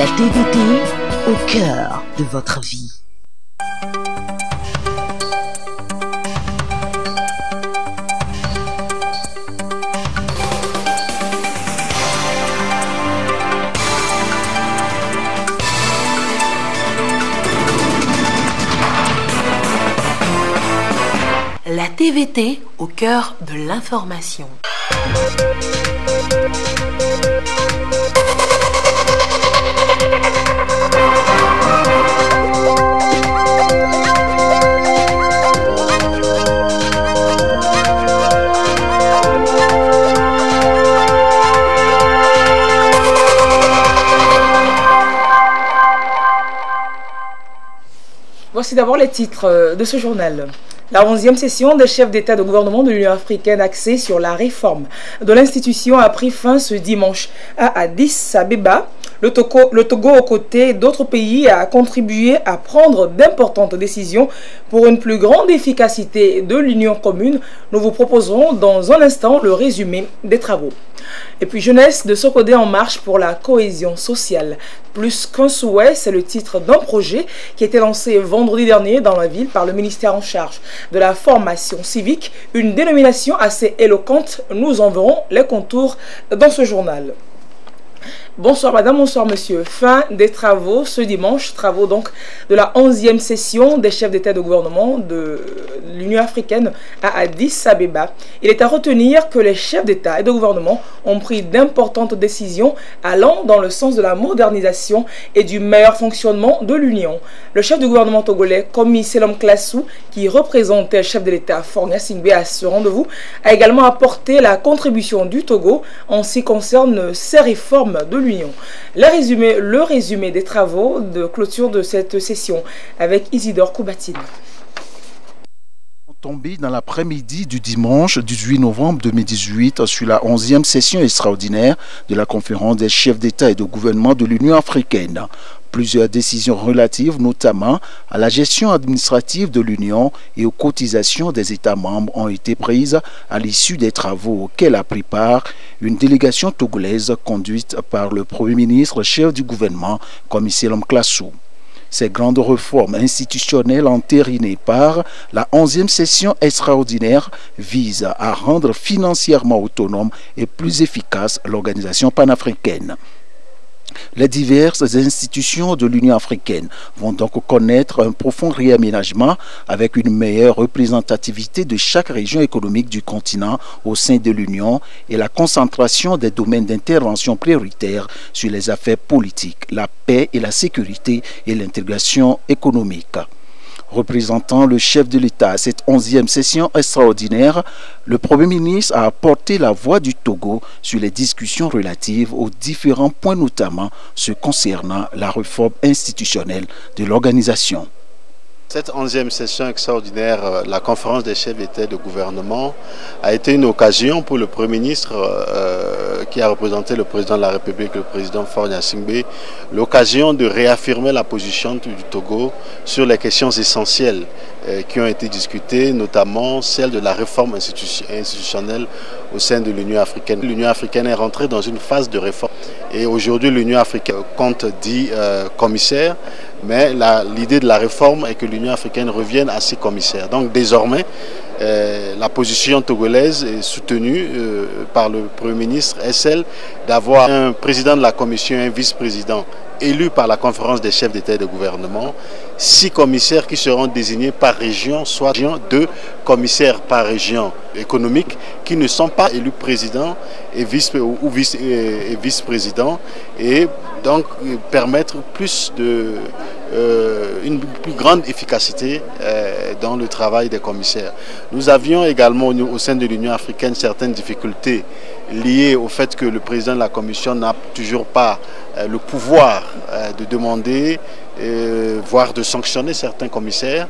La TVT au cœur de votre vie. La TVT au cœur de l'information. Voici d'abord les titres de ce journal. La 11e session des chefs d'État et de gouvernement de l'Union africaine axée sur la réforme de l'institution a pris fin ce dimanche à Addis Abeba. Le Togo, aux côtés d'autres pays, a contribué à prendre d'importantes décisions pour une plus grande efficacité de l'Union commune. Nous vous proposerons dans un instant le résumé des travaux. Et puis jeunesse de Sokodé en marche pour la cohésion sociale. Plus qu'un souhait, c'est le titre d'un projet qui a été lancé vendredi dernier dans la ville par le ministère en charge de la formation civique. Une dénomination assez éloquente, nous en verrons les contours dans ce journal. Bonsoir madame, bonsoir monsieur. Fin des travaux ce dimanche, travaux donc de la 11e session des chefs d'État et de gouvernement de l'Union africaine à Addis Abeba. Il est à retenir que les chefs d'État et de gouvernement ont pris d'importantes décisions allant dans le sens de la modernisation et du meilleur fonctionnement de l'Union. Le chef du gouvernement togolais, Komi Selom Klassou, qui représentait le chef de l'État Faure Gnassingbé à ce rendez-vous, a également apporté la contribution du Togo en ce qui concerne ces réformes de l'Union. Le résumé des travaux de clôture de cette session avec Isidore Koubatine. Tombé dans l'après-midi du dimanche 18 novembre 2018 sur la 11e session extraordinaire de la conférence des chefs d'État et de gouvernement de l'Union africaine. Plusieurs décisions relatives notamment à la gestion administrative de l'Union et aux cotisations des États membres ont été prises à l'issue des travaux auxquels a pris part une délégation togolaise conduite par le Premier ministre chef du gouvernement, Komi Selom Klassou. Ces grandes réformes institutionnelles entérinées par la 11e session extraordinaire visent à rendre financièrement autonome et plus efficace l'organisation panafricaine. Les diverses institutions de l'Union africaine vont donc connaître un profond réaménagement avec une meilleure représentativité de chaque région économique du continent au sein de l'Union et la concentration des domaines d'intervention prioritaires sur les affaires politiques, la paix et la sécurité et l'intégration économique. Représentant le chef de l'État à cette 11e session extraordinaire, le Premier ministre a apporté la voix du Togo sur les discussions relatives aux différents points, notamment ceux concernant la réforme institutionnelle de l'organisation. Cette 11e session extraordinaire, la conférence des chefs d'État et de gouvernement, a été une occasion pour le Premier ministre qui a représenté le président de la République, le président Faure Gnassingbé, l'occasion de réaffirmer la position du Togo sur les questions essentielles qui ont été discutées, notamment celle de la réforme institutionnelle au sein de l'Union africaine. L'Union africaine est rentrée dans une phase de réforme et aujourd'hui l'Union africaine compte 10 commissaires, mais l'idée de la réforme est que l'Union africaine revienne à ses commissaires. Donc désormais, la position togolaise est soutenue par le Premier ministre est celle d'avoir un président de la Commission et un vice-président élus par la conférence des chefs d'État et de gouvernement, 6 commissaires qui seront désignés par région, soit 2 commissaires par région économique qui ne sont pas élus président et vice-président, et donc permettre une plus grande efficacité dans le travail des commissaires. Nous avions également au sein de l'Union africaine certaines difficultés liées au fait que le président de la Commission n'a toujours pas le pouvoir de demander, voire de sanctionner certains commissaires.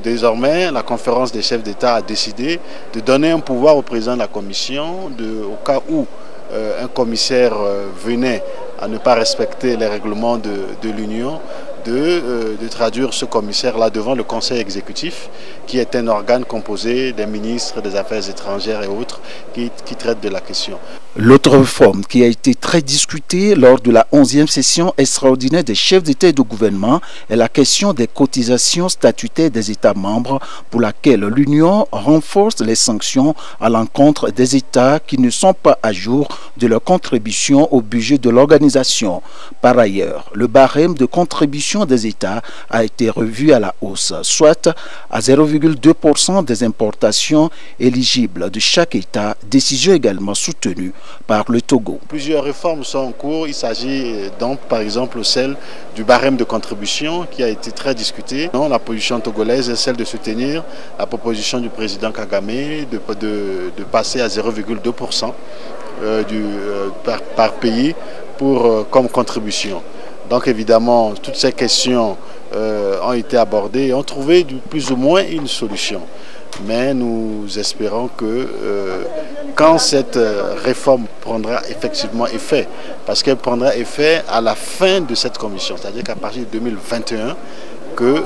Désormais, la conférence des chefs d'État a décidé de donner un pouvoir au président de la Commission, au cas où un commissaire venait à ne pas respecter les règlements de l'Union, de traduire ce commissaire-là devant le Conseil exécutif, qui est un organe composé des ministres des Affaires étrangères et autres, qui traite de la question. L'autre réforme qui a été très discutée lors de la 11e session extraordinaire des chefs d'État et de gouvernement est la question des cotisations statutaires des États membres pour laquelle l'Union renforce les sanctions à l'encontre des États qui ne sont pas à jour de leur contribution au budget de l'organisation. Par ailleurs, le barème de contribution des États a été revu à la hausse, soit à 0,2% des importations éligibles de chaque État, décision également soutenue par le Togo. Plusieurs réformes sont en cours. Il s'agit donc par exemple celle du barème de contribution qui a été très discutée. La position togolaise est celle de soutenir la proposition du président Kagame de passer à 0,2% par pays comme contribution. Donc évidemment, toutes ces questions ont été abordées et ont trouvé plus ou moins une solution. Mais nous espérons que quand cette réforme prendra effectivement effet, parce qu'elle prendra effet à la fin de cette commission, c'est-à-dire qu'à partir de 2021, que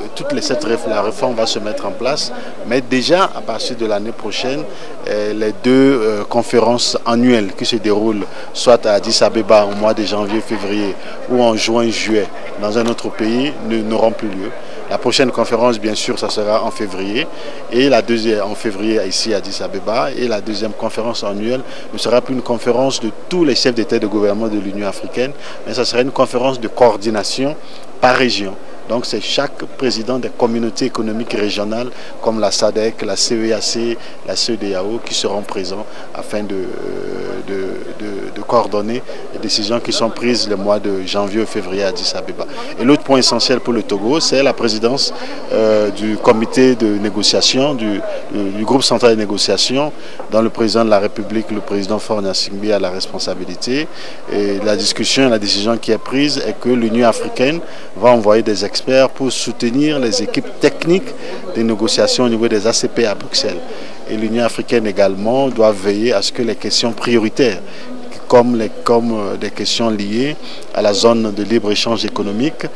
la réforme va se mettre en place, mais déjà à partir de l'année prochaine, les deux conférences annuelles qui se déroulent soit à Addis Abeba au mois de janvier-février ou en juin-juillet dans un autre pays n'auront plus lieu. La prochaine conférence, bien sûr, ça sera en février, et la deuxième en février ici à Addis Abeba, et la deuxième conférence annuelle ne sera plus une conférence de tous les chefs d'État et de gouvernement de l'Union africaine, mais ça sera une conférence de coordination par région. Donc c'est chaque président des communautés économiques régionales comme la SADC, la CEAC, la CEDEAO qui seront présents afin de coordonner les décisions qui sont prises le mois de janvier ou février à Addis Abeba. Et l'autre point essentiel pour le Togo, c'est la présidence du comité de négociation, du groupe central de négociation, dont le président de la République, le président Faure Gnassingbé, a la responsabilité. Et la discussion et la décision qui est prise est que l'Union africaine va envoyer des experts pour soutenir les équipes techniques des négociations au niveau des ACP à Bruxelles. Et l'Union africaine également doit veiller à ce que les questions prioritaires, comme des questions liées à la zone de libre-échange économique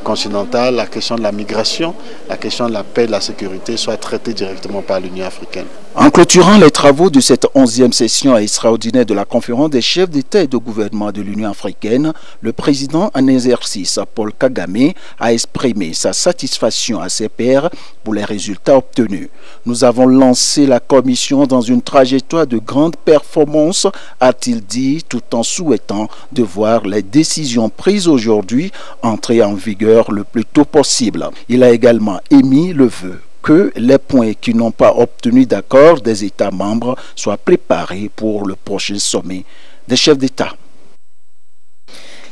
continentale, la question de la migration, la question de la paix et de la sécurité soient traitées directement par l'Union africaine. En clôturant les travaux de cette 11e session extraordinaire de la conférence des chefs d'État et de gouvernement de l'Union africaine, le président en exercice, Paul Kagame, a exprimé sa satisfaction à ses pairs pour les résultats obtenus. Nous avons lancé la commission dans une trajectoire de grande performance, a-t-il dit, tout en souhaitant de voir les décisions prises aujourd'hui entrer en vigueur le plus tôt possible. Il a également émis le vœu que les points qui n'ont pas obtenu d'accord des États membres soient préparés pour le prochain sommet des chefs d'État.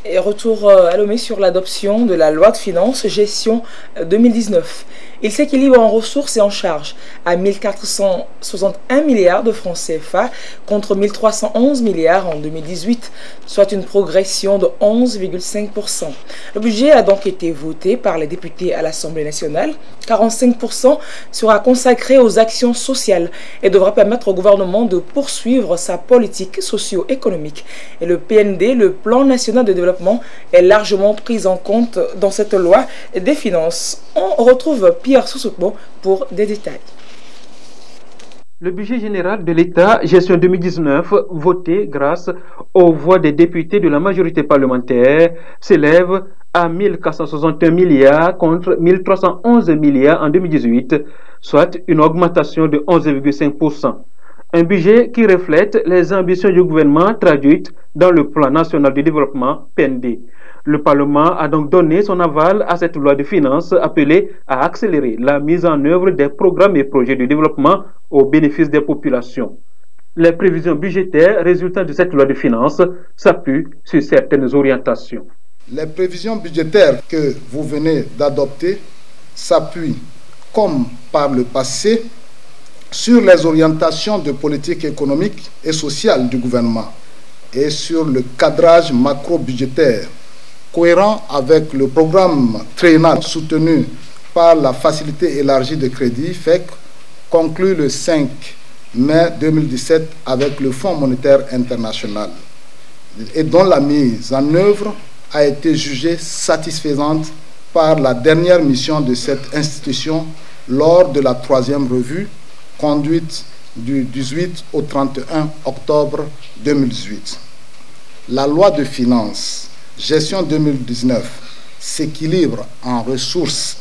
Et retour à Lomé sur l'adoption de la loi de finances gestion 2019. Il s'équilibre en ressources et en charges à 1461 milliards de francs CFA contre 1311 milliards en 2018, soit une progression de 11,5%. Le budget a donc été voté par les députés à l'Assemblée nationale. 45% sera consacré aux actions sociales et devra permettre au gouvernement de poursuivre sa politique socio-économique. Et le PND, le Plan national de développement, est largement pris en compte dans cette loi des finances. On retrouve Pierre Sousoukbo pour des détails. Le budget général de l'État, gestion 2019, voté grâce aux voix des députés de la majorité parlementaire, s'élève à 1461 milliards contre 1311 milliards en 2018, soit une augmentation de 11,5%. Un budget qui reflète les ambitions du gouvernement traduites dans le Plan national de développement PND. Le Parlement a donc donné son aval à cette loi de finances appelée à accélérer la mise en œuvre des programmes et projets de développement au bénéfice des populations. Les prévisions budgétaires résultant de cette loi de finances s'appuient sur certaines orientations. Les prévisions budgétaires que vous venez d'adopter s'appuient, comme par le passé, sur les orientations de politique économique et sociale du gouvernement et sur le cadrage macro-budgétaire cohérent avec le programme triennal soutenu par la Facilité élargie de crédit FEC, conclu le 5 mai 2017 avec le Fonds monétaire international et dont la mise en œuvre a été jugée satisfaisante par la dernière mission de cette institution lors de la 3e revue conduite du 18 au 31 octobre 2018. La loi de finances gestion 2019 s'équilibre en ressources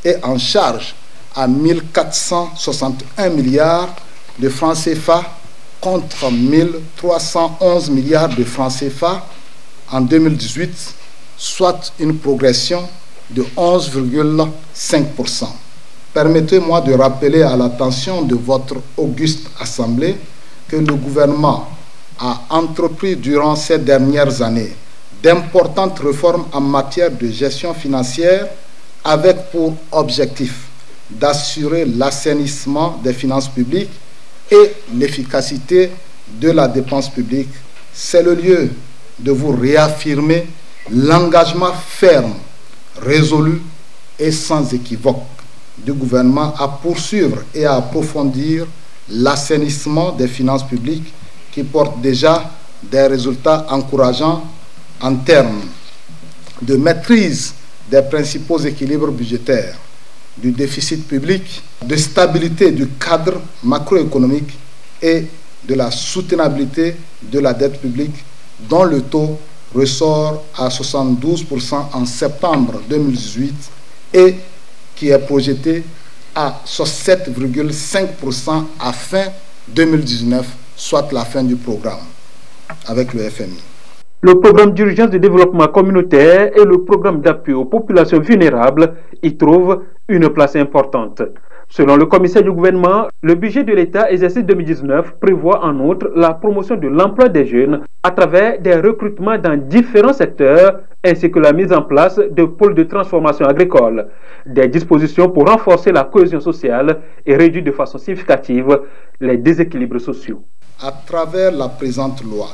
et en charges à 1461 milliards de francs CFA contre 1311 milliards de francs CFA en 2018, soit une progression de 11,5%. Permettez-moi de rappeler à l'attention de votre auguste Assemblée que le gouvernement a entrepris durant ces dernières années d'importantes réformes en matière de gestion financière avec pour objectif d'assurer l'assainissement des finances publiques et l'efficacité de la dépense publique. C'est le lieu de vous réaffirmer l'engagement ferme, résolu et sans équivoque du gouvernement à poursuivre et à approfondir l'assainissement des finances publiques qui porte déjà des résultats encourageants en termes de maîtrise des principaux équilibres budgétaires, du déficit public, de stabilité du cadre macroéconomique et de la soutenabilité de la dette publique dont le taux ressort à 72% en septembre 2018 et qui est projeté à 7,5% à fin 2019, soit la fin du programme avec le FMI. Le programme d'urgence de développement communautaire et le programme d'appui aux populations vulnérables y trouvent une place importante. Selon le commissaire du gouvernement, le budget de l'État exercice 2019 prévoit en outre la promotion de l'emploi des jeunes à travers des recrutements dans différents secteurs ainsi que la mise en place de pôles de transformation agricole, des dispositions pour renforcer la cohésion sociale et réduire de façon significative les déséquilibres sociaux. À travers la présente loi,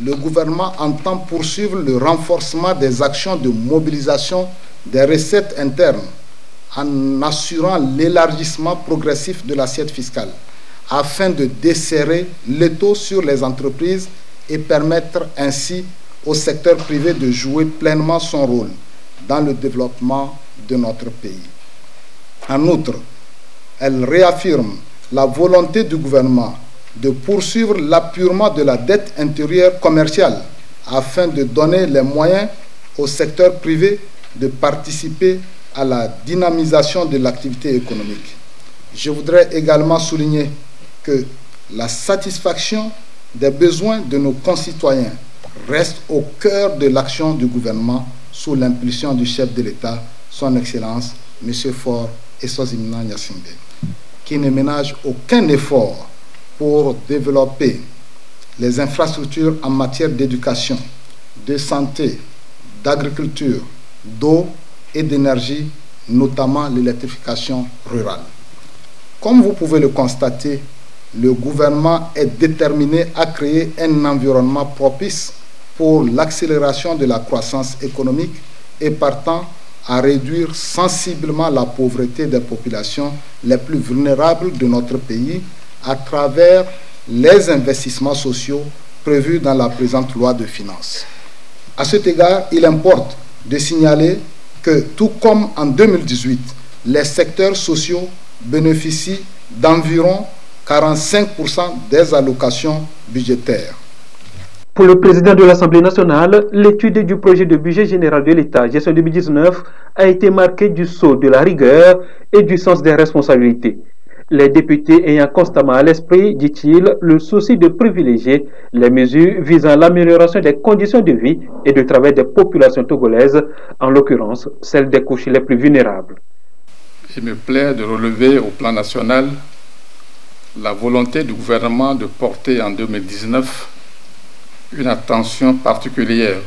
le gouvernement entend poursuivre le renforcement des actions de mobilisation des recettes internes en assurant l'élargissement progressif de l'assiette fiscale afin de desserrer l'étau sur les entreprises et permettre ainsi au secteur privé de jouer pleinement son rôle dans le développement de notre pays. En outre, elle réaffirme la volonté du gouvernement de poursuivre l'appurement de la dette intérieure commerciale afin de donner les moyens au secteur privé de participer à la dynamisation de l'activité économique. Je voudrais également souligner que la satisfaction des besoins de nos concitoyens reste au cœur de l'action du gouvernement sous l'impulsion du chef de l'État, son Excellence, M. Faure Eswazimana Gnassingbé, qui ne ménage aucun effort pour développer les infrastructures en matière d'éducation, de santé, d'agriculture, d'eau et d'énergie, notamment l'électrification rurale. Comme vous pouvez le constater, le gouvernement est déterminé à créer un environnement propice pour l'accélération de la croissance économique et partant à réduire sensiblement la pauvreté des populations les plus vulnérables de notre pays à travers les investissements sociaux prévus dans la présente loi de finances. À cet égard, il importe de signaler que, tout comme en 2018, les secteurs sociaux bénéficient d'environ 45% des allocations budgétaires. Pour le président de l'Assemblée nationale, l'étude du projet de budget général de l'État, gestion 2019, a été marquée du sceau de la rigueur et du sens des responsabilités. Les députés ayant constamment à l'esprit, dit-il, le souci de privilégier les mesures visant l'amélioration des conditions de vie et de travail des populations togolaises, en l'occurrence celles des couches les plus vulnérables. Il me plaît de relever au plan national la volonté du gouvernement de porter en 2019 une attention particulière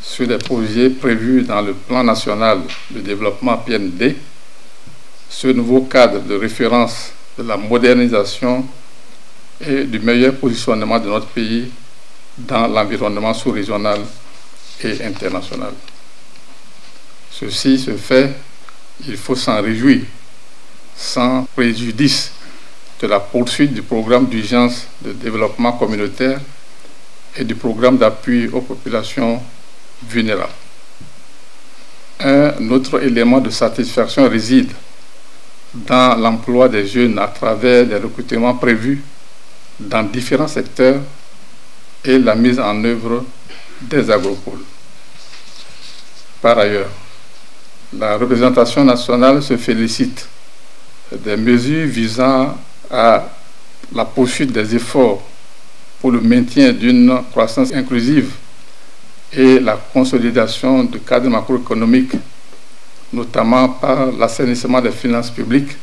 sur les projets prévus dans le plan national de développement PND, ce nouveau cadre de référence de la modernisation et du meilleur positionnement de notre pays dans l'environnement sous-régional et international. Ceci se fait, il faut s'en réjouir, sans préjudice de la poursuite du programme d'urgence de développement communautaire et du programme d'appui aux populations vulnérables. Un autre élément de satisfaction réside dans l'emploi des jeunes à travers des recrutements prévus dans différents secteurs et la mise en œuvre des agropoles. Par ailleurs, la représentation nationale se félicite des mesures visant à la poursuite des efforts pour le maintien d'une croissance inclusive et la consolidation du cadre macroéconomique, notamment par l'assainissement des finances publiques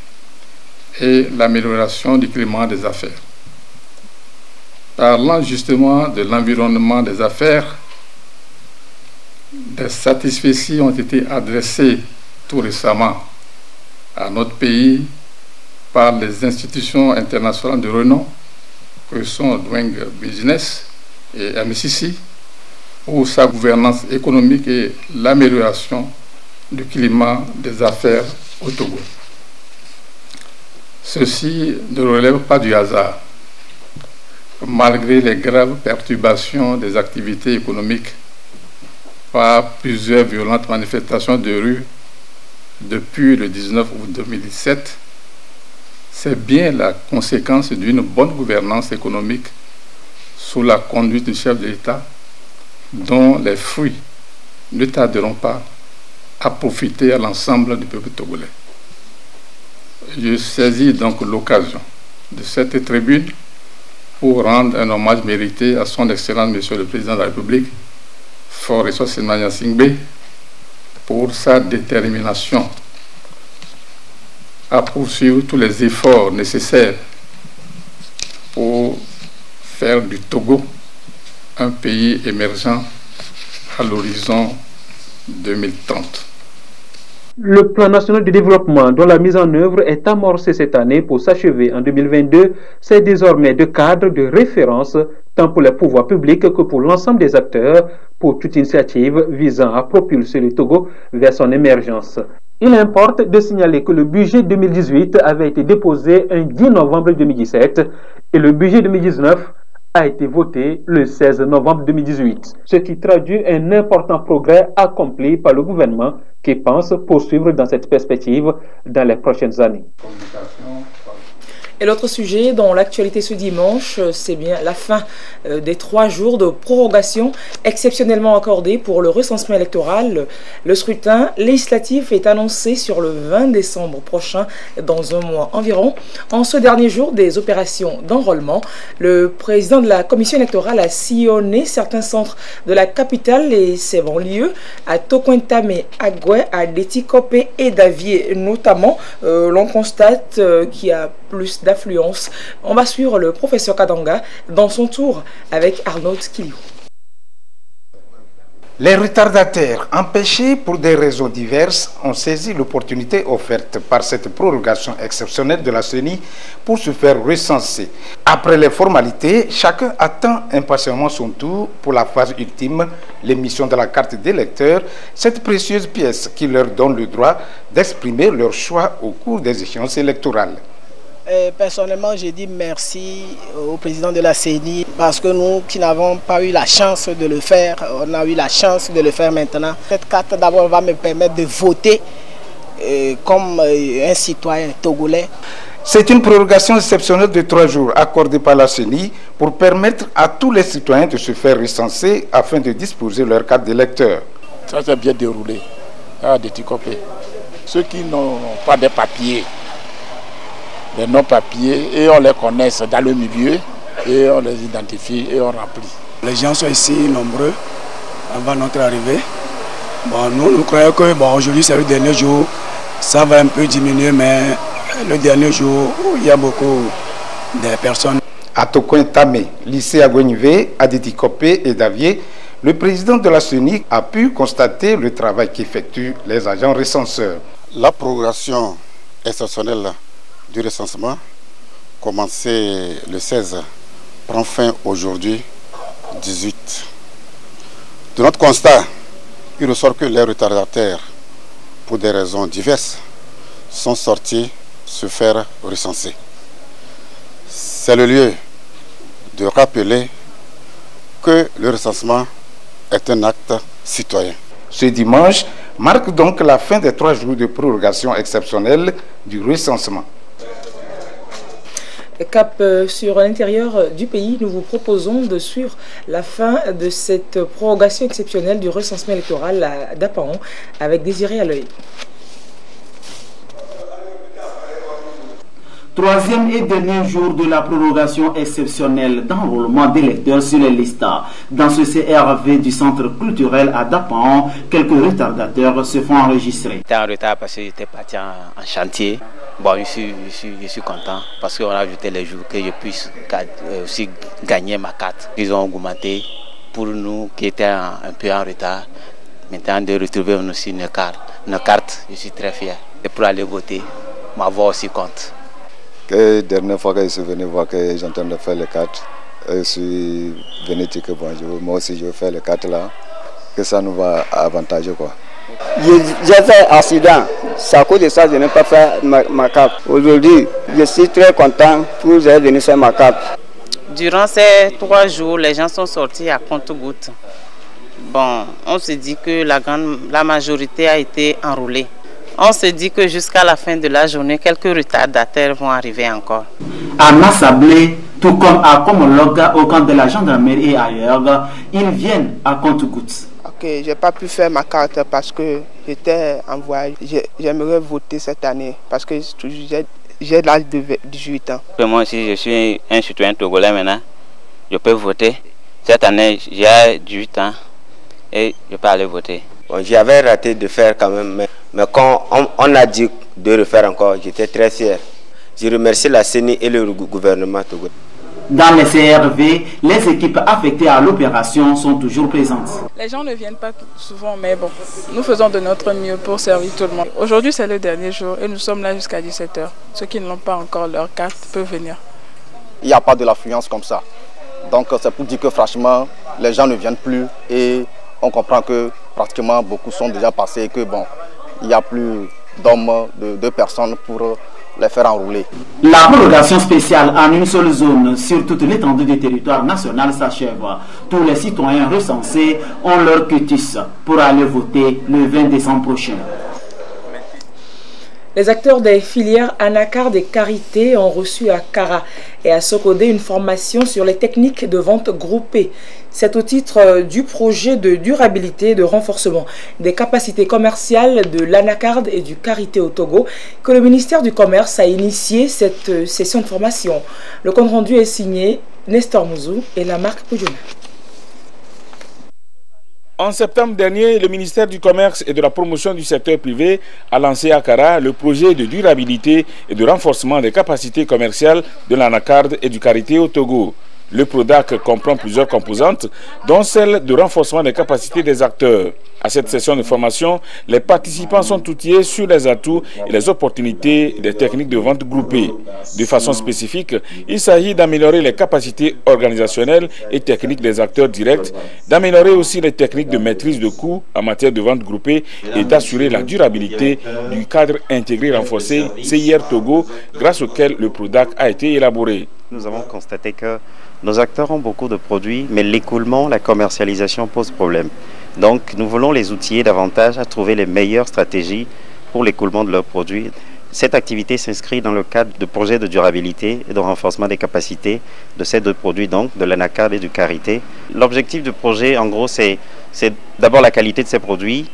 et l'amélioration du climat des affaires. Parlant justement de l'environnement des affaires, des satisfecits ont été adressés tout récemment à notre pays par les institutions internationales de renom que sont Doing Business et MCC pour sa gouvernance économique et l'amélioration du climat des affaires au Togo. Ceci ne relève pas du hasard, malgré les graves perturbations des activités économiques par plusieurs violentes manifestations de rue depuis le 19 août 2017. C'est bien la conséquence d'une bonne gouvernance économique sous la conduite du chef de l'État, dont les fruits ne tarderont pas à profiter à l'ensemble du peuple togolais. Je saisis donc l'occasion de cette tribune pour rendre un hommage mérité à son Excellence Monsieur le Président de la République, Faure Eswatini Singbe, pour sa détermination à poursuivre tous les efforts nécessaires pour faire du Togo un pays émergent à l'horizon 2030. Le plan national de développement dont la mise en œuvre est amorcée cette année pour s'achever en 2022, c'est désormais de cadre de référence tant pour les pouvoirs publics que pour l'ensemble des acteurs pour toute initiative visant à propulser le Togo vers son émergence. Il importe de signaler que le budget 2018 avait été déposé un 10 novembre 2017 et le budget 2019 a été voté le 16 novembre 2018, ce qui traduit un important progrès accompli par le gouvernement qui pense poursuivre dans cette perspective dans les prochaines années. Et l'autre sujet dans l'actualité ce dimanche, c'est bien la fin des 3 jours de prorogation exceptionnellement accordés pour le recensement électoral. Le scrutin législatif est annoncé sur le 20 décembre prochain, dans un mois environ. En ce dernier jour des opérations d'enrôlement, le président de la commission électorale a sillonné certains centres de la capitale et ses banlieues, à Tokwentame, Agoué, à Detikope et Davier notamment. L'on constate qu'il y a plus d'affluence. On va suivre le professeur Kadanga dans son tour avec Arnaud Kiliou. Les retardataires, empêchés pour des raisons diverses, ont saisi l'opportunité offerte par cette prorogation exceptionnelle de la CENI pour se faire recenser. Après les formalités, chacun attend impatiemment son tour pour la phase ultime, l'émission de la carte d'électeur, cette précieuse pièce qui leur donne le droit d'exprimer leur choix au cours des échéances électorales. Personnellement, j'ai dit merci au président de la CENI parce que nous qui n'avons pas eu la chance de le faire, on a eu la chance de le faire maintenant. Cette carte d'abord va me permettre de voter comme un citoyen togolais. C'est une prorogation exceptionnelle de 3 jours accordée par la CENI pour permettre à tous les citoyens de se faire recenser afin de disposer leur carte d'électeur. Ça s'est bien déroulé à Detikope. Ceux qui n'ont pas de papiers, des non-papiers, et on les connaît dans le milieu et on les identifie et on remplit. Les gens sont ici nombreux avant notre arrivée. Bon, nous croyons que aujourd'hui c'est le dernier jour, ça va un peu diminuer, mais le dernier jour, il y a beaucoup de personnes. À Tokwentame, lycée Agoué, à Detikope et Davier, le président de la CENI a pu constater le travail qu'effectuent les agents recenseurs. La progression exceptionnelle du recensement, commencé le 16, prend fin aujourd'hui, 18. De notre constat, il ressort que les retardataires, pour des raisons diverses, sont sortis se faire recenser. C'est le lieu de rappeler que le recensement est un acte citoyen. Ce dimanche marque donc la fin des 3 jours de prorogation exceptionnelle du recensement. Cap sur l'intérieur du pays, nous vous proposons de suivre la fin de cette prorogation exceptionnelle du recensement électoral à Dapaon avec Désiré Aloy. Troisième et dernier jour de la prorogation exceptionnelle d'enrôlement d'électeurs sur les listes. Dans ce CRV du centre culturel à Dapaon, quelques retardateurs se font enregistrer. J'étais en retard parce que j'étais parti en chantier. Bon, je suis content parce qu'on a ajouté les jours que je puisse aussi gagner ma carte. Ils ont augmenté pour nous qui étaient un peu en retard. Maintenant de retrouver aussi nos cartes, je suis très fier. Et pour aller voter, ma voix aussi compte. La dernière fois que je suis venu voir que j'étais en train de faire les cartes, je suis venu dire que bon, moi aussi je vais faire les cartes là, que ça nous va avantager quoi. J'ai fait un accident, c'est à cause de ça que je n'ai pas fait ma carte. Aujourd'hui, je suis très content pour venir faire ma carte. Durant ces 3 jours, les gens sont sortis à compte-gouttes. Bon, on se dit que la majorité a été enrôlée. On se dit que jusqu'à la fin de la journée, quelques retardataires vont arriver encore. À Nassablé, tout comme à Komologa, au camp de la gendarmerie et ailleurs, ils viennent à compte-gouttes. Ok, je n'ai pas pu faire ma carte parce que j'étais en voyage. J'aimerais voter cette année parce que j'ai l'âge de 18 ans. Moi aussi, je suis un citoyen togolais maintenant. Je peux voter. Cette année, j'ai 18 ans et je peux aller voter. Bon, j'avais raté de faire quand même, mais quand on a dit de refaire encore, j'étais très fier. Je remercie la CENI et le gouvernement togolais. Dans les CRV, les équipes affectées à l'opération sont toujours présentes. Les gens ne viennent pas souvent, mais bon, nous faisons de notre mieux pour servir tout le monde. Aujourd'hui, c'est le dernier jour et nous sommes là jusqu'à 17 h. Ceux qui n'ont pas encore leur carte peuvent venir. Il n'y a pas de l'affluence comme ça. Donc c'est pour dire que franchement, les gens ne viennent plus et on comprend que pratiquement beaucoup sont déjà passés et que bon, il n'y a plus d'hommes, de personnes pour les faire enrouler. La prorogation spéciale en une seule zone sur toute l'étendue du territoire national s'achève. Tous les citoyens recensés ont leur quitus pour aller voter le 20 décembre prochain. Les acteurs des filières Anacarde et Carité ont reçu à Kara et à Sokodé une formation sur les techniques de vente groupée. C'est au titre du projet de durabilité et de renforcement des capacités commerciales de l'Anacarde et du Carité au Togo que le ministère du Commerce a initié cette session de formation. Le compte rendu est signé Nestor Mouzou et la marque Poujona. En septembre dernier, le ministère du Commerce et de la Promotion du secteur privé a lancé à Kara le projet de durabilité et de renforcement des capacités commerciales de l'Anacarde et du Carité au Togo. Le PRODAC comprend plusieurs composantes, dont celle de renforcement des capacités des acteurs. À cette session de formation, les participants sont outillés sur les atouts et les opportunités des techniques de vente groupées. De façon spécifique, il s'agit d'améliorer les capacités organisationnelles et techniques des acteurs directs, d'améliorer aussi les techniques de maîtrise de coûts en matière de vente groupée et d'assurer la durabilité du cadre intégré renforcé CIR Togo, grâce auquel le PRODAC a été élaboré. Nous avons constaté que nos acteurs ont beaucoup de produits, mais l'écoulement, la commercialisation pose problème. Donc nous voulons les outiller davantage à trouver les meilleures stratégies pour l'écoulement de leurs produits. Cette activité s'inscrit dans le cadre de projets de durabilité et de renforcement des capacités de ces deux produits, donc de l'Anacarde et du Carité. L'objectif du projet, en gros, c'est d'abord la qualité de ces produits,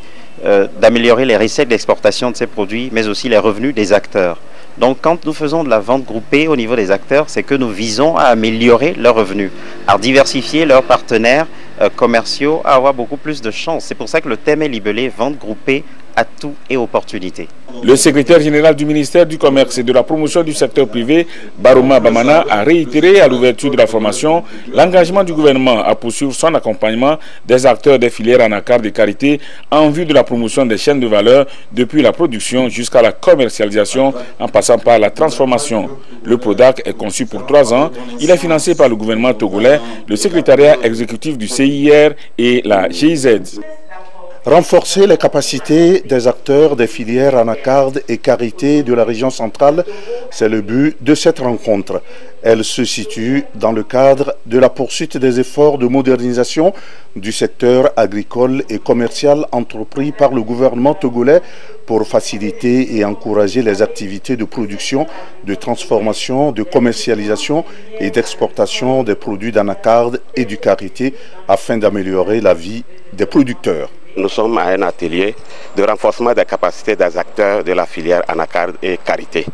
d'améliorer les recettes d'exportation de ces produits, mais aussi les revenus des acteurs. Donc quand nous faisons de la vente groupée au niveau des acteurs, c'est que nous visons à améliorer leurs revenus, à diversifier leurs partenaires commerciaux, à avoir beaucoup plus de chances. C'est pour ça que le thème est libellé « Vente groupée, atouts et opportunités ». Le secrétaire général du ministère du Commerce et de la Promotion du secteur privé, Baroma Bamana, a réitéré à l'ouverture de la formation l'engagement du gouvernement à poursuivre son accompagnement des acteurs des filières Anacarde et Carité en vue de la promotion des chaînes de valeur depuis la production jusqu'à la commercialisation en passant par la transformation. Le PRODAC est conçu pour 3 ans. Il est financé par le gouvernement togolais, le secrétariat exécutif du CIR et la GIZ. Renforcer les capacités des acteurs des filières Anacarde et Carité de la région centrale C'est le but de cette rencontre. Elle se situe dans le cadre de la poursuite des efforts de modernisation du secteur agricole et commercial entrepris par le gouvernement togolais pour faciliter et encourager les activités de production, de transformation, de commercialisation et d'exportation des produits d'anacarde et du karité afin d'améliorer la vie des producteurs. Nous sommes à un atelier de renforcement des capacités des acteurs de la filière anacarde et karité.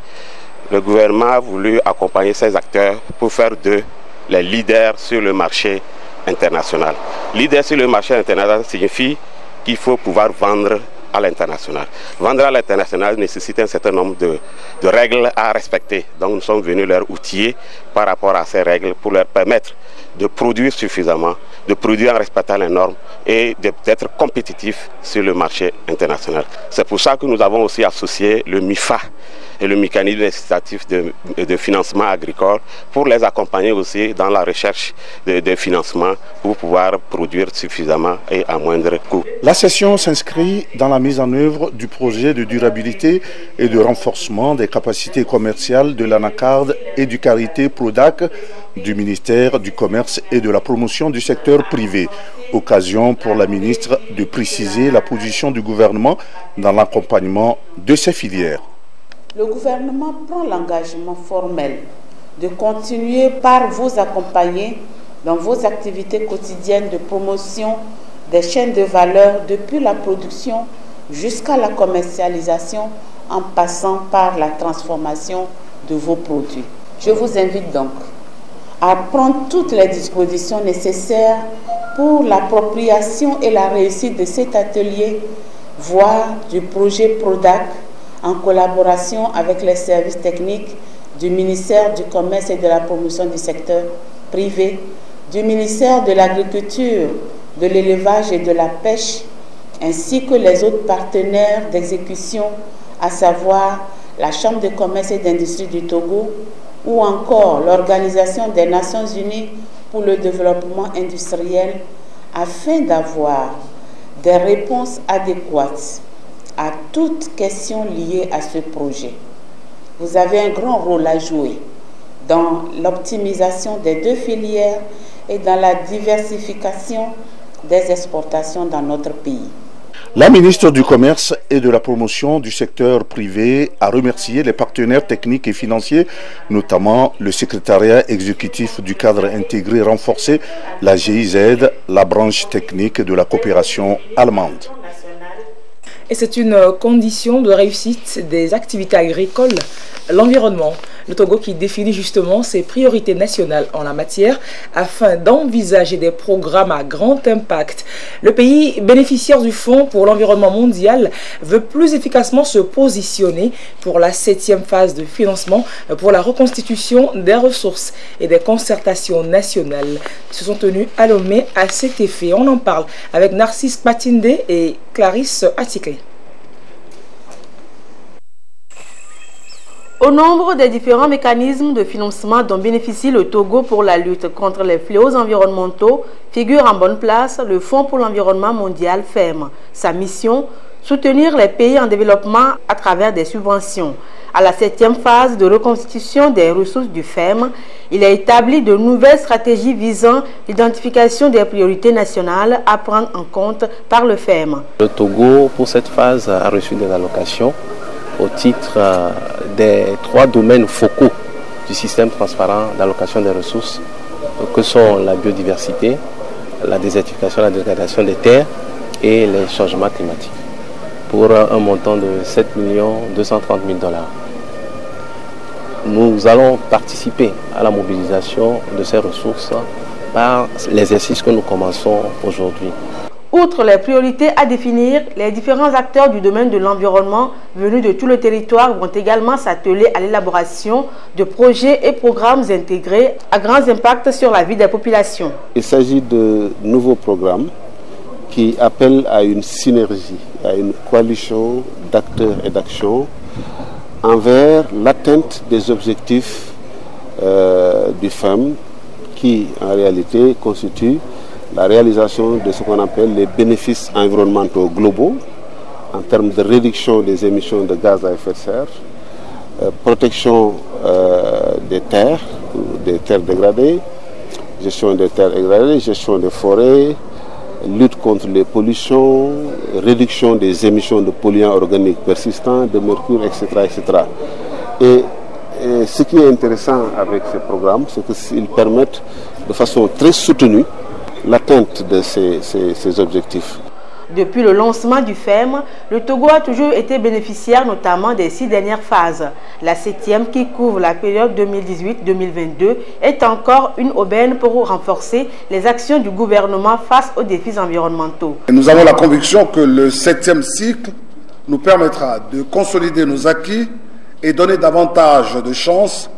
Le gouvernement a voulu accompagner ces acteurs pour faire d'eux les leaders sur le marché international. Leader sur le marché international signifie qu'il faut pouvoir vendre à l'international. Vendre à l'international nécessite un certain nombre de règles à respecter. Donc nous sommes venus leur outiller par rapport à ces règles pour leur permettre de produire suffisamment, de produire en respectant les normes et d'être compétitifs sur le marché international. C'est pour ça que nous avons aussi associé le MIFA et le mécanisme incitatif de financement agricole pour les accompagner aussi dans la recherche de financement pour pouvoir produire suffisamment et à moindre coût. La session s'inscrit dans la mise en œuvre du projet de durabilité et de renforcement des capacités commerciales de l'anacarde et du karité PRODAC du ministère du Commerce et de la Promotion du secteur privé. Occasion pour la ministre de préciser la position du gouvernement dans l'accompagnement de ces filières. Le gouvernement prend l'engagement formel de continuer par vous accompagner dans vos activités quotidiennes de promotion des chaînes de valeur depuis la production jusqu'à la commercialisation en passant par la transformation de vos produits. Je vous invite donc à prendre toutes les dispositions nécessaires pour l'appropriation et la réussite de cet atelier, voire du projet PRODAC, en collaboration avec les services techniques du ministère du Commerce et de la Promotion du secteur privé, du ministère de l'Agriculture, de l'Élevage et de la Pêche, ainsi que les autres partenaires d'exécution, à savoir la Chambre de commerce et d'industrie du Togo ou encore l'Organisation des Nations Unies pour le développement industriel, afin d'avoir des réponses adéquates à toute question liée à ce projet. Vous avez un grand rôle à jouer dans l'optimisation des deux filières et dans la diversification des exportations dans notre pays. La ministre du Commerce et de la Promotion du secteur privé a remercié les partenaires techniques et financiers, notamment le secrétariat exécutif du cadre intégré renforcé, la GIZ, la branche technique de la coopération allemande. Et c'est une condition de réussite des activités agricoles, l'environnement. Le Togo qui définit justement ses priorités nationales en la matière afin d'envisager des programmes à grand impact. Le pays bénéficiaire du Fonds pour l'environnement mondial veut plus efficacement se positionner pour la 7e phase de financement pour la reconstitution des ressources et des concertations nationales qui se sont tenues à Lomé à cet effet. On en parle avec Narcisse Patinde et Clarisse Attiquet. Au nombre des différents mécanismes de financement dont bénéficie le Togo pour la lutte contre les fléaux environnementaux figure en bonne place le Fonds pour l'environnement mondial FEM. Sa mission, soutenir les pays en développement à travers des subventions. À la 7e phase de reconstitution des ressources du FEM, il a établi de nouvelles stratégies visant l'identification des priorités nationales à prendre en compte par le FEM. Le Togo, pour cette phase, a reçu des allocations au titre des 3 domaines focaux du système transparent d'allocation des ressources, que sont la biodiversité, la désertification, la dégradation des terres et les changements climatiques, pour un montant de 7 230 000 $. Nous allons participer à la mobilisation de ces ressources par l'exercice que nous commençons aujourd'hui. Outre les priorités à définir, les différents acteurs du domaine de l'environnement venus de tout le territoire vont également s'atteler à l'élaboration de projets et programmes intégrés à grands impacts sur la vie des populations. Il s'agit de nouveaux programmes qui appellent à une synergie, à une coalition d'acteurs et d'actions envers l'atteinte des objectifs du FEM qui en réalité constituent la réalisation de ce qu'on appelle les bénéfices environnementaux globaux en termes de réduction des émissions de gaz à effet de serre, protection des terres dégradées, gestion des terres dégradées, gestion des forêts, lutte contre les pollutions, réduction des émissions de polluants organiques persistants, de mercure, etc. etc. Et ce qui est intéressant avec ces programmes, c'est qu'ils permettent de façon très soutenue l'atteinte de ces objectifs. Depuis le lancement du FEM, le Togo a toujours été bénéficiaire notamment des 6 dernières phases. La 7e, qui couvre la période 2018-2022, est encore une aubaine pour renforcer les actions du gouvernement face aux défis environnementaux. Nous avons la conviction que le 7e cycle nous permettra de consolider nos acquis et donner davantage de chances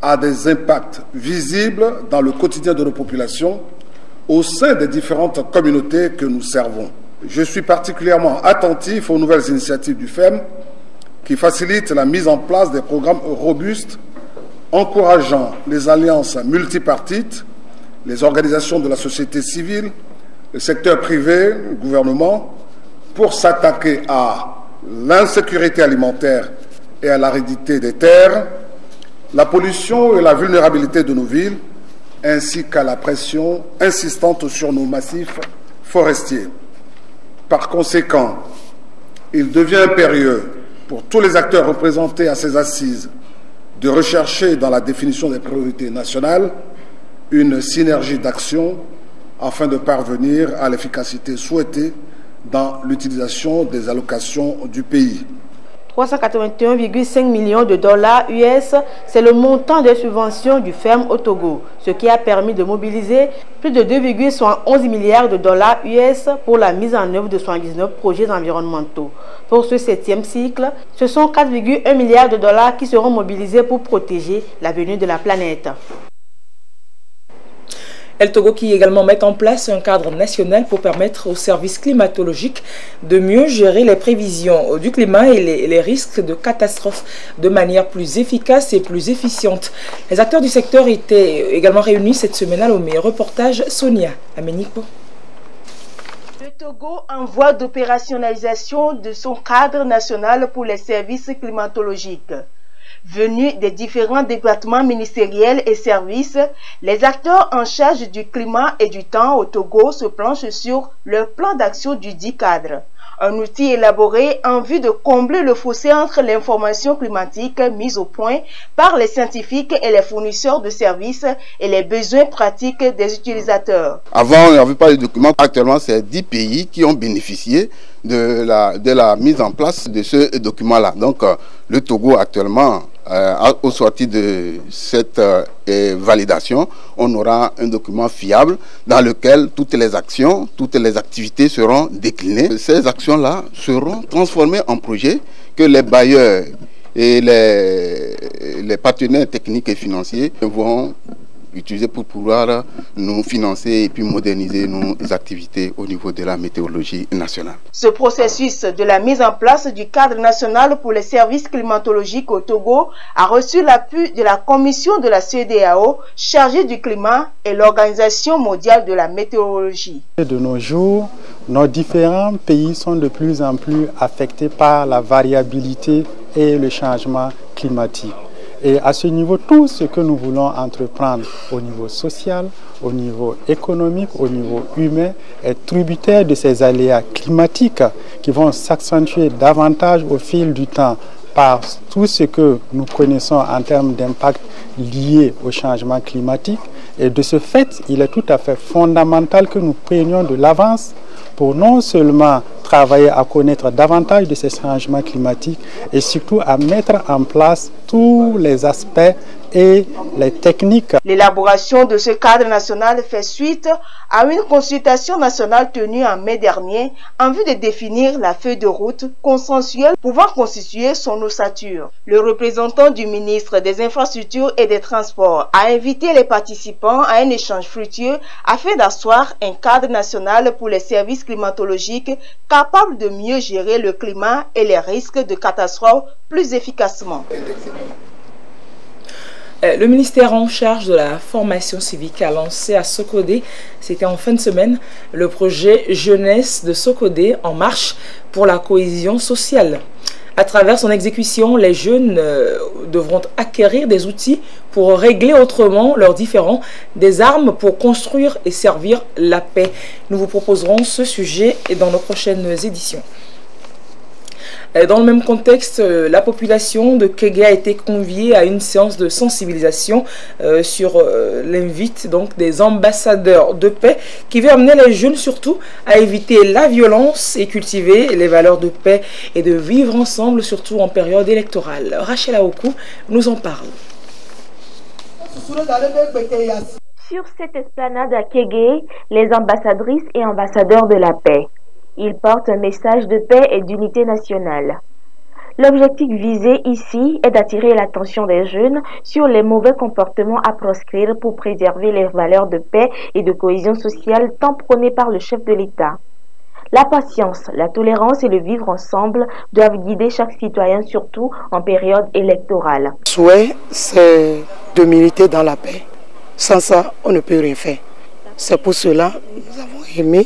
à des impacts visibles dans le quotidien de nos populations au sein des différentes communautés que nous servons. Je suis particulièrement attentif aux nouvelles initiatives du FEM qui facilitent la mise en place des programmes robustes encourageant les alliances multipartites, les organisations de la société civile, le secteur privé, le gouvernement, pour s'attaquer à l'insécurité alimentaire et à l'aridité des terres, la pollution et la vulnérabilité de nos villes, ainsi qu'à la pression insistante sur nos massifs forestiers. Par conséquent, il devient impérieux pour tous les acteurs représentés à ces assises de rechercher dans la définition des priorités nationales une synergie d'action afin de parvenir à l'efficacité souhaitée dans l'utilisation des allocations du pays. 381,5 millions de dollars US, c'est le montant des subventions du FEM au Togo, ce qui a permis de mobiliser plus de 2,11 milliards de dollars US pour la mise en œuvre de 79 projets environnementaux. Pour ce 7e cycle, ce sont 4,1 milliards de dollars qui seront mobilisés pour protéger l'avenir de la planète. El Togo qui également met en place un cadre national pour permettre aux services climatologiques de mieux gérer les prévisions du climat et les risques de catastrophes de manière plus efficace et plus efficiente. Les acteurs du secteur étaient également réunis cette semaine à Lomé. Reportage Sonia Amenikpo. Le Togo en voie d'opérationnalisation de son cadre national pour les services climatologiques. Venus des différents départements ministériels et services, les acteurs en charge du climat et du temps au Togo se planchent sur leur plan d'action du dit cadre. Un outil élaboré en vue de combler le fossé entre l'information climatique mise au point par les scientifiques et les fournisseurs de services et les besoins pratiques des utilisateurs. Avant, on n'avait pas de documents. Actuellement, c'est 10 pays qui ont bénéficié de la mise en place de ce document-là. Donc, le Togo, actuellement, au sorti de cette validation, on aura un document fiable dans lequel toutes les actions, toutes les activités seront déclinées. Ces actions-là seront transformées en projets que les bailleurs et les partenaires techniques et financiers vont utiliser pour pouvoir nous financer et puis moderniser nos activités au niveau de la météorologie nationale. Ce processus de la mise en place du cadre national pour les services climatologiques au Togo a reçu l'appui de la commission de la CEDEAO chargée du climat et l'Organisation mondiale de la météorologie. De nos jours, nos différents pays sont de plus en plus affectés par la variabilité et le changement climatique. Et à ce niveau, tout ce que nous voulons entreprendre au niveau social, au niveau économique, au niveau humain, est tributaire de ces aléas climatiques qui vont s'accentuer davantage au fil du temps par tout ce que nous connaissons en termes d'impact liés au changement climatique. Et de ce fait, il est tout à fait fondamental que nous prenions de l'avance pour non seulement travailler à connaître davantage de ces changements climatiques et surtout à mettre en place tous les aspects et les techniques. L'élaboration de ce cadre national fait suite à une consultation nationale tenue en mai dernier en vue de définir la feuille de route consensuelle pouvant constituer son ossature. Le représentant du ministre des Infrastructures et des Transports a invité les participants à un échange fructueux afin d'asseoir un cadre national pour les services climatologiques capable de mieux gérer le climat et les risques de catastrophes plus efficacement. Le ministère en charge de la formation civique a lancé à Sokodé, c'était en fin de semaine, le projet Jeunesse de Sokodé en marche pour la cohésion sociale. À travers son exécution, les jeunes devront acquérir des outils pour régler autrement leurs différends, des armes pour construire et servir la paix. Nous vous proposerons ce sujet dans nos prochaines éditions. Dans le même contexte, la population de Kégué a été conviée à une séance de sensibilisation sur l'invite donc des ambassadeurs de paix qui veut amener les jeunes surtout à éviter la violence et cultiver les valeurs de paix et de vivre ensemble surtout en période électorale. Rachel Aokou nous en parle. Sur cette esplanade à Kégué, les ambassadrices et ambassadeurs de la paix. Ils portent un message de paix et d'unité nationale. L'objectif visé ici est d'attirer l'attention des jeunes sur les mauvais comportements à proscrire pour préserver les valeurs de paix et de cohésion sociale tant prônées par le chef de l'État. La patience, la tolérance et le vivre ensemble doivent guider chaque citoyen, surtout en période électorale. Le souhait, c'est de militer dans la paix. Sans ça, on ne peut rien faire. C'est pour cela que nous avons aimé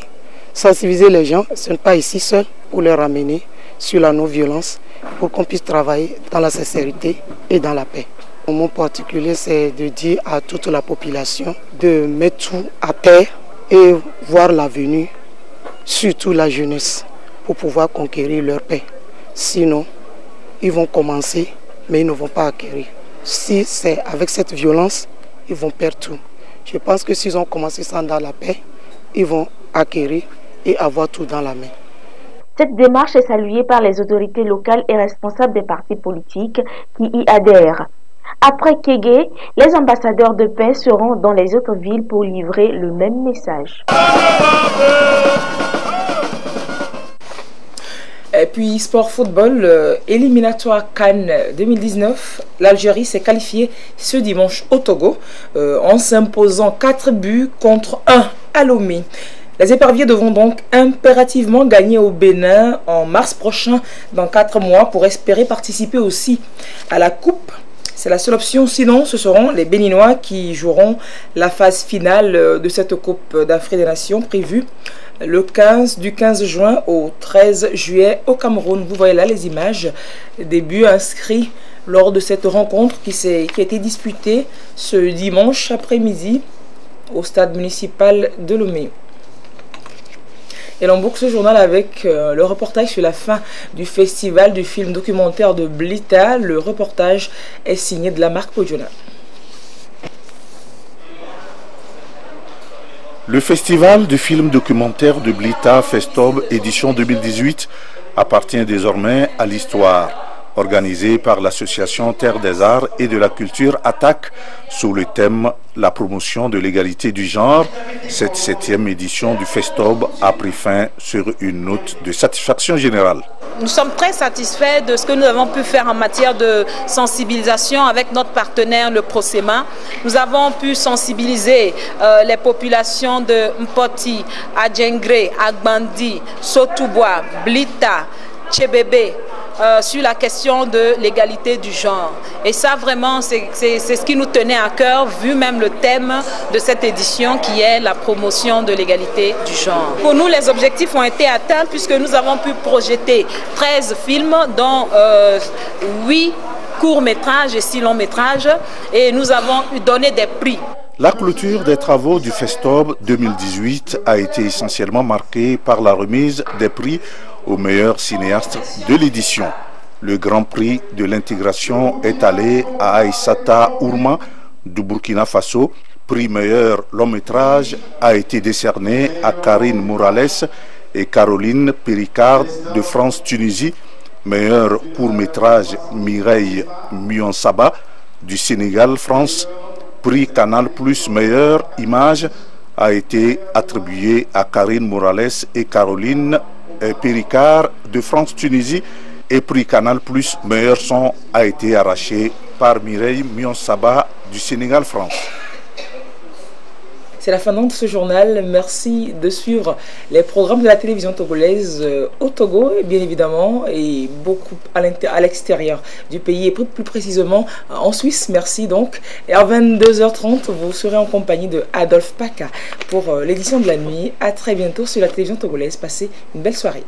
sensibiliser les gens, ce n'est pas ici seul, pour les ramener sur la non-violence, pour qu'on puisse travailler dans la sincérité et dans la paix. Mon mot particulier, c'est de dire à toute la population de mettre tout à terre et voir l'avenir, surtout la jeunesse, pour pouvoir conquérir leur paix. Sinon, ils vont commencer, mais ils ne vont pas acquérir. Si c'est avec cette violence, ils vont perdre tout. Je pense que s'ils ont commencé sans dans la paix, ils vont acquérir et avoir tout dans la main. Cette démarche est saluée par les autorités locales et responsables des partis politiques qui y adhèrent. Après Kégué, les ambassadeurs de paix seront dans les autres villes pour livrer le même message. Et puis, sport football, éliminatoire Cannes 2019, l'Algérie s'est qualifiée ce dimanche au Togo en s'imposant 4 buts contre 1 à Lomé. Les éperviers devront donc impérativement gagner au Bénin en mars prochain, dans 4 mois, pour espérer participer aussi à la Coupe. C'est la seule option, sinon ce seront les Béninois qui joueront la phase finale de cette Coupe d'Afrique des Nations prévue du 15 juin au 13 juillet au Cameroun. Vous voyez là les images des buts inscrits lors de cette rencontre qui a été disputée ce dimanche après-midi au stade municipal de Lomé. Et l'on boucle ce journal avec le reportage sur la fin du festival du film documentaire de Blita. Le reportage est signé de la marque Podiona. Le festival du film documentaire de Blita Festob édition 2018 appartient désormais à l'histoire. Organisé par l'association Terre des Arts et de la Culture Attaque sous le thème La promotion de l'égalité du genre, cette 7e édition du Festob a pris fin sur une note de satisfaction générale. Nous sommes très satisfaits de ce que nous avons pu faire en matière de sensibilisation avec notre partenaire, le Prosema. Nous avons pu sensibiliser les populations de Mpoti, Adjengré, Agbandi, Sotoubois, Blita, Tchébébé, sur la question de l'égalité du genre. Et ça vraiment c'est ce qui nous tenait à cœur, vu même le thème de cette édition qui est la promotion de l'égalité du genre. Pour nous, les objectifs ont été atteints puisque nous avons pu projeter 13 films dont 8 courts-métrages et 6 longs-métrages et nous avons donné des prix. La clôture des travaux du Festob 2018 a été essentiellement marquée par la remise des prix aux meilleurs cinéastes de l'édition. Le grand prix de l'intégration est allé à Aïssata Ourma du Burkina Faso. Prix meilleur long-métrage a été décerné à Karine Morales et Caroline Péricard de France-Tunisie. Meilleur court-métrage Mireille Mionsaba du Sénégal-France. Prix Canal Plus meilleure image a été attribué à Karine Morales et Caroline Péricard de France-Tunisie et prix Canal Plus meilleur son a été arraché par Mireille Mionsaba du Sénégal-France. C'est la fin de ce journal. Merci de suivre les programmes de la télévision togolaise au Togo, bien évidemment, et beaucoup à l'extérieur du pays, et plus précisément en Suisse. Merci donc. Et à 22h30, vous serez en compagnie de Adolphe Paca pour l'édition de la nuit. À très bientôt sur la télévision togolaise. Passez une belle soirée.